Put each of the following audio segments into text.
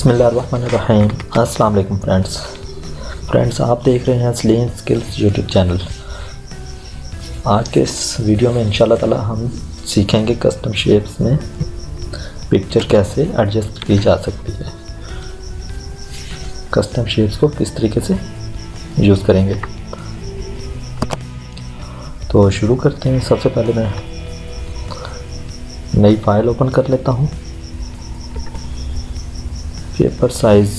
बिस्मिल्लाहिर्रहमानिर्रहीम। अस्सलाम वालेकुम फ्रेंड्स, आप देख रहे हैं स्लीन स्किल्स यूट्यूब चैनल। आज के इस वीडियो में इंशाल्लाह ताला हम सीखेंगे कस्टम शेप्स में पिक्चर कैसे एडजस्ट की जा सकती है, कस्टम शेप्स को किस तरीके से यूज़ करेंगे। तो शुरू करते हैं। सबसे पहले मैं नई फाइल ओपन कर लेता हूँ। पेपर साइज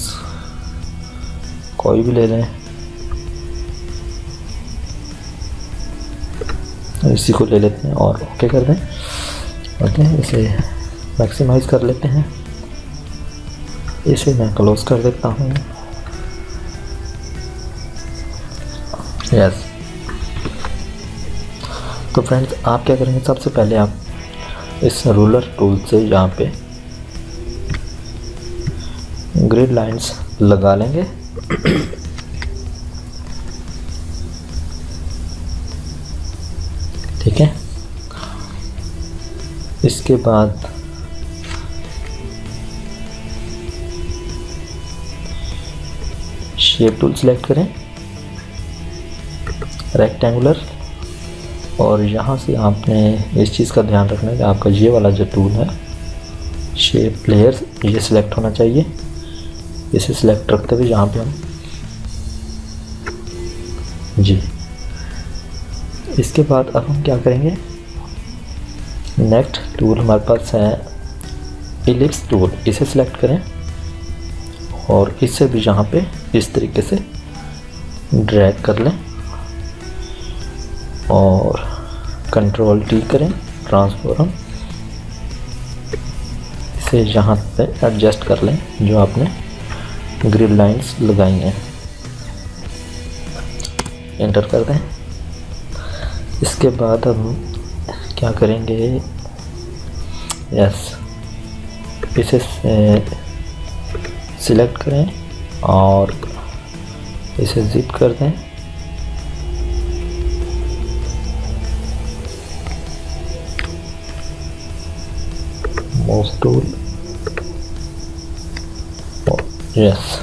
कोई भी ले लें, इसी को ले लेते हैं और ओके कर दें। ओके, इसे मैक्सिमाइज कर लेते हैं, इसे मैं क्लोज कर देता हूँ। यस। तो फ्रेंड्स, आप क्या करेंगे, सबसे पहले आप इस रूलर टूल से यहाँ पे ग्रिड लाइंस लगा लेंगे। ठीक है, इसके बाद शेप टूल सेलेक्ट करें, रेक्टेंगुलर, और यहाँ से आपने इस चीज़ का ध्यान रखना है कि आपका ये वाला जो टूल है शेप लेयर्स, ये सिलेक्ट होना चाहिए। इसे सिलेक्ट रखते हुए यहाँ पे हम जी, इसके बाद अब हम क्या करेंगे, नेक्स्ट टूल हमारे पास है इलिप्स टूल, इसे सिलेक्ट करें और इससे भी यहाँ पे इस तरीके से ड्रैग कर लें और कंट्रोल टी करें, ट्रांसफॉर्म, इसे यहाँ पे एडजस्ट कर लें जो आपने ग्रिड लाइंस लगाई हैं। एंटर कर दें। इसके बाद हम क्या करेंगे, यस, इसे सिलेक्ट करें और इसे जिप कर दें। Mouse tool, yes.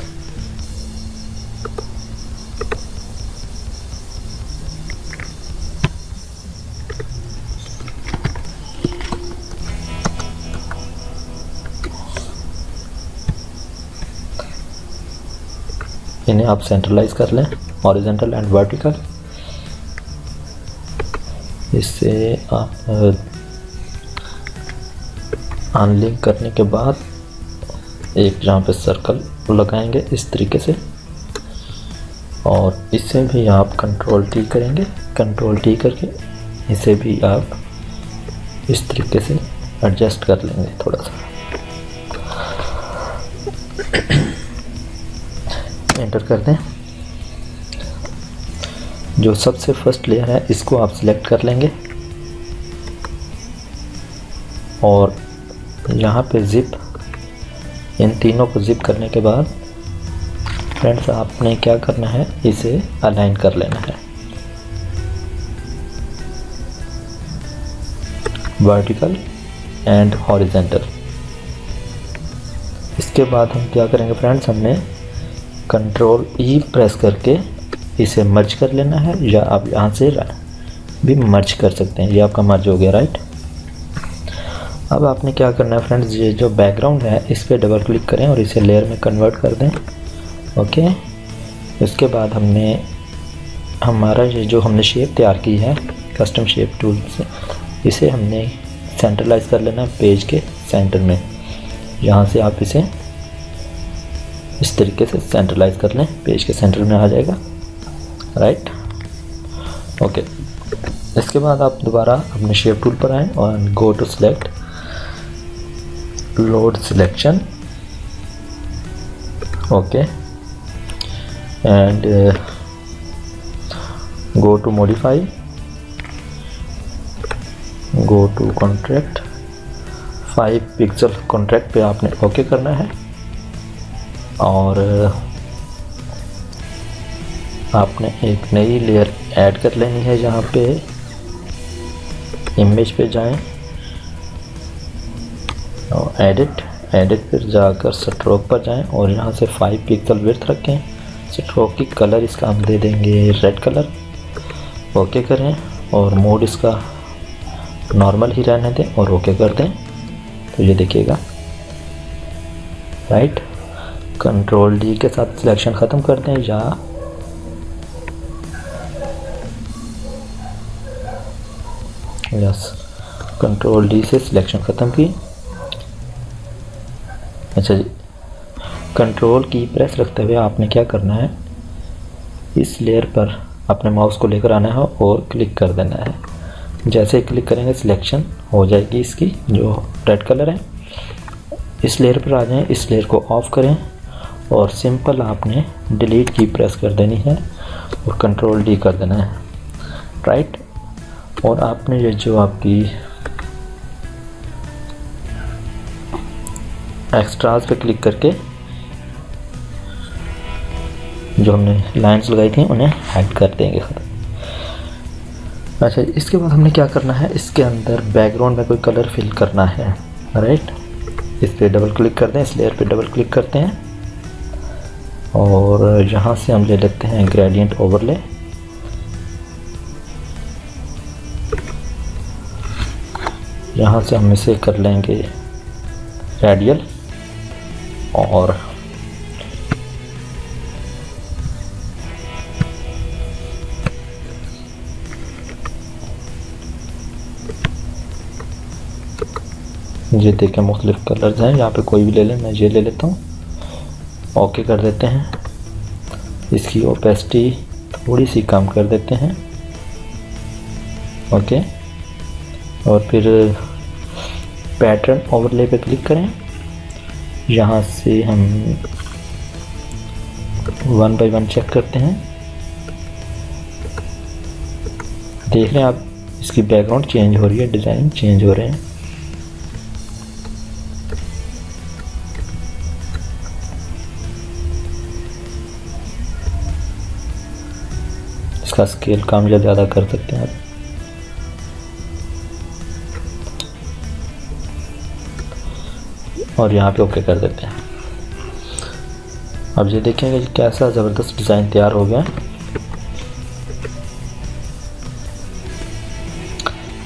इन्हें आप सेंट्रलाइज कर लें, हॉरिजॉन्टल एंड वर्टिकल। इससे आप अनलिंक करने के बाद एक जहाँ पे सर्कल लगाएंगे इस तरीके से, और इससे भी आप कंट्रोल टी करेंगे, कंट्रोल टी करके इसे भी आप इस तरीके से एडजस्ट कर लेंगे थोड़ा सा। एंटर कर दें। जो सबसे फर्स्ट लेयर है इसको आप सिलेक्ट कर लेंगे और यहाँ पे जिप, इन तीनों को जिप करने के बाद फ्रेंड्स आपने क्या करना है, इसे अलाइन कर लेना है वर्टिकल एंड हॉरिजॉन्टल। इसके बाद हम क्या करेंगे फ्रेंड्स, हमने कंट्रोल ई प्रेस करके इसे मर्ज कर लेना है, या आप यहाँ से भी मर्ज कर सकते हैं। ये आपका मर्ज हो गया, राइट। अब आपने क्या करना है फ्रेंड्स, ये जो बैकग्राउंड है इस पर डबल क्लिक करें और इसे लेयर में कन्वर्ट कर दें। ओके, इसके बाद हमारा ये जो हमने शेप तैयार की है कस्टम शेप टूल से, इसे हमने सेंट्रलाइज कर लेना है पेज के सेंटर में। यहाँ से आप इसे इस तरीके से सेंट्रलाइज कर लें, पेज के सेंटर में आ जाएगा, राइट। ओके, इसके बाद आप दोबारा अपने शेप टूल पर आएँ और go to select, load selection, okay, and go to modify, go to contract, 5 pixel contract पे आपने ओके करना है और आपने एक नई लेयर ऐड कर लेनी है। यहाँ पे इमेज पे जाएं और एडिट एडिट पर जाकर स्ट्रोक पर जाएं और यहाँ से 5 पिक्सल विड्थ रखें। स्ट्रोक की कलर इसका हम दे देंगे रेड कलर। ओके करें और मोड इसका नॉर्मल ही रहने दें और ओके कर दें। तो ये देखिएगा राइट। कंट्रोल डी के साथ सिलेक्शन ख़त्म कर दें या यस, कंट्रोल डी से सिलेक्शन ख़त्म की। अच्छा जी, कंट्रोल की प्रेस रखते हुए आपने क्या करना है, इस लेयर पर अपने माउस को लेकर आना है और क्लिक कर देना है। जैसे ही क्लिक करेंगे सिलेक्शन हो जाएगी इसकी जो रेड कलर है। इस लेयर पर आ जाएं, इस लेयर को ऑफ करें और सिंपल आपने डिलीट की प्रेस कर देनी है और कंट्रोल डी कर देना है राइट। और आपने ये जो आपकी एक्स्ट्रास पे क्लिक करके जो हमने लाइंस लगाई थी उन्हें हाइड कर देंगे। अच्छा, इसके बाद हमने क्या करना है, इसके अंदर बैकग्राउंड में कोई कलर फिल करना है राइट। इस पर डबल क्लिक करते हैं, इस लेयर पे डबल क्लिक करते हैं और यहाँ से हम ले लेते हैं ग्रेडियंट ओवरले। यहाँ से हम इसे कर लेंगे रेडियल और ये देखें मुख्तलिफ कलर्स हैं, यहाँ पे कोई भी ले लें, मैं ये ले लेता हूँ। ओके कर देते हैं, इसकी ओपेसिटी थोड़ी सी कम कर देते हैं। ओके, और फिर पैटर्न ओवरले पे क्लिक करें। यहाँ से हम 1 बाय 1 चेक करते हैं। देख रहे हैं आप, इसकी बैकग्राउंड चेंज हो रही है, डिज़ाइन चेंज हो रहे हैं। इसका स्केल कम या ज़्यादा कर सकते हैं आप। और यहाँ पे ओके कर देते हैं। अब ये देखेंगे कैसा ज़बरदस्त डिज़ाइन तैयार हो गया।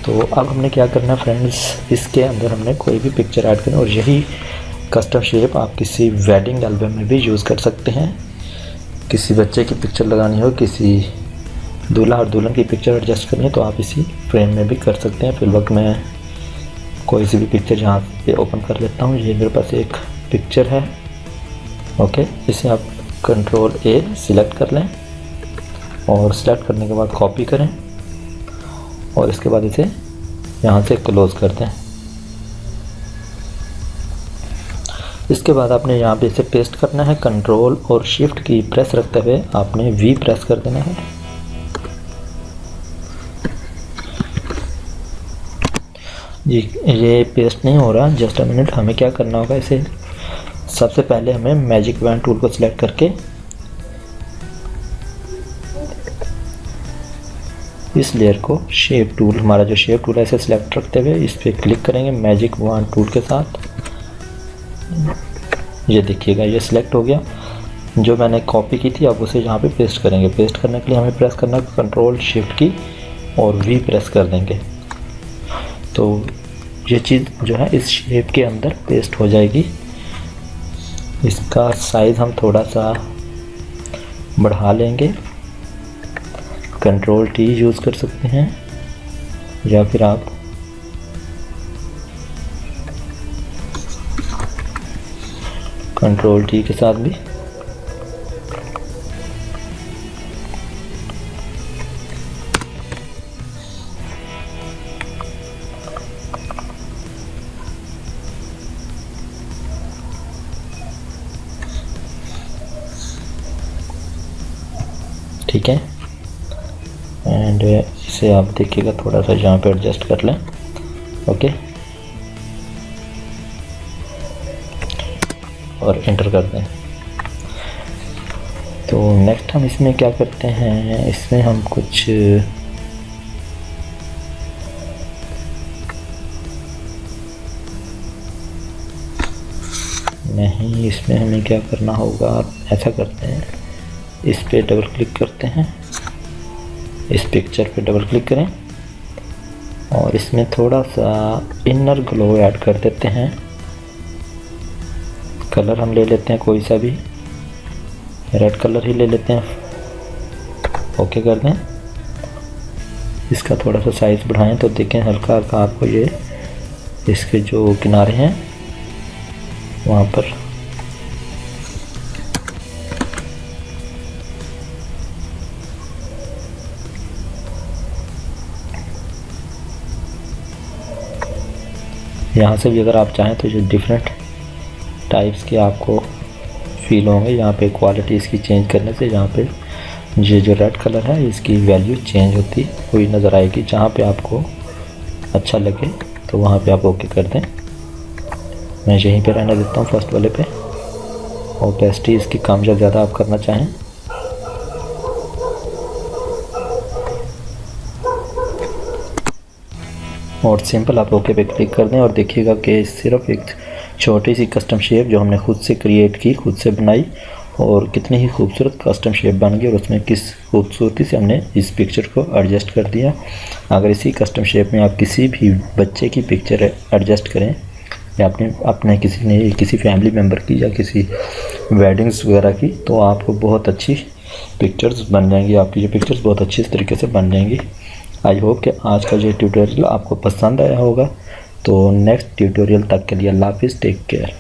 तो अब हमने क्या करना है फ्रेंड्स, इसके अंदर हमने कोई भी पिक्चर ऐड करना और यही कस्टम शेप आप किसी वेडिंग एल्बम में भी यूज़ कर सकते हैं। किसी बच्चे की पिक्चर लगानी हो, किसी दूल्हा और दुल्हन की पिक्चर एडजस्ट करनी है तो आप इसी फ्रेम में भी कर सकते हैं। फिर वक्त मैं कोई सी भी पिक्चर यहाँ पे ओपन कर लेता हूँ। ये मेरे पास एक पिक्चर है। ओके, इसे आप कंट्रोल ए सिलेक्ट कर लें और सिलेक्ट करने के बाद कॉपी करें और इसके बाद इसे यहाँ से क्लोज़ कर दें। इसके बाद आपने यहाँ पे इसे पेस्ट करना है। कंट्रोल और शिफ्ट की प्रेस रखते हुए आपने वी प्रेस कर देना है। ये पेस्ट नहीं हो रहा, जस्ट अ मिनट। हमें क्या करना होगा, इसे सबसे पहले हमें मैजिक वैन टूल को सिलेक्ट करके इस लेयर को शेप टूल, हमारा जो शेप टूल है इसे सिलेक्ट रखते हुए इस पर क्लिक करेंगे मैजिक वैन टूल के साथ। ये देखिएगा ये सिलेक्ट हो गया। जो मैंने कॉपी की थी अब उसे यहाँ पे पेस्ट करेंगे। पेस्ट करने के लिए हमें प्रेस करना है कंट्रोल शिफ्ट की और वी प्रेस कर देंगे। तो ये चीज़ जो है इस शेप के अंदर पेस्ट हो जाएगी। इसका साइज़ हम थोड़ा सा बढ़ा लेंगे। कंट्रोल टी यूज़ कर सकते हैं या फिर आप कंट्रोल टी के साथ भी ठीक है। एंड इसे आप देखिएगा थोड़ा सा यहाँ पे एडजस्ट कर लें। ओके, और एंटर कर दें। तो नेक्स्ट हम इसमें क्या करते हैं, इसमें हम कुछ नहीं, इसमें हमें क्या करना होगा, ऐसा करते हैं, इस पे डबल क्लिक करते हैं, इस पिक्चर पे डबल क्लिक करें और इसमें थोड़ा सा इनर ग्लो ऐड कर देते हैं। कलर हम ले लेते हैं कोई सा भी, रेड कलर ही ले लेते हैं, ओके कर दें। इसका थोड़ा सा साइज़ बढ़ाएं तो देखें हल्का हल्का आपको ये इसके जो किनारे हैं वहाँ पर यहाँ से भी अगर आप चाहें तो ये डिफरेंट टाइप्स के आपको फील होंगे। यहाँ पे क्वालिटी इसकी चेंज करने से यहाँ पे ये जो रेड कलर है इसकी वैल्यू चेंज होती हुई नज़र आएगी। जहाँ पे आपको अच्छा लगे तो वहाँ पे आप ओके कर दें। मैं यहीं पे रहने देता हूँ फर्स्ट वाले पे। ओपेसिटी इसकी कम या ज़्यादा आप करना चाहें। और सिंपल आप ओके पे क्लिक कर दें और देखिएगा कि सिर्फ एक छोटी सी कस्टम शेप जो हमने खुद से क्रिएट की, खुद से बनाई, और कितनी ही खूबसूरत कस्टम शेप बन गई और उसमें किस खूबसूरती से हमने इस पिक्चर को एडजस्ट कर दिया। अगर इसी कस्टम शेप में आप किसी भी बच्चे की पिक्चर एडजस्ट करें या अपने किसी फैमिली मेम्बर की या किसी वेडिंग्स वगैरह की, तो आपको बहुत अच्छी पिक्चर्स बन जाएंगी। आपकी ये पिक्चर्स बहुत अच्छी इस तरीके से बन जाएंगी। आई होप कि आज का ये ट्यूटोरियल आपको पसंद आया होगा। तो नेक्स्ट ट्यूटोरियल तक के लिए अल्लाह हाफिज़, टेक केयर।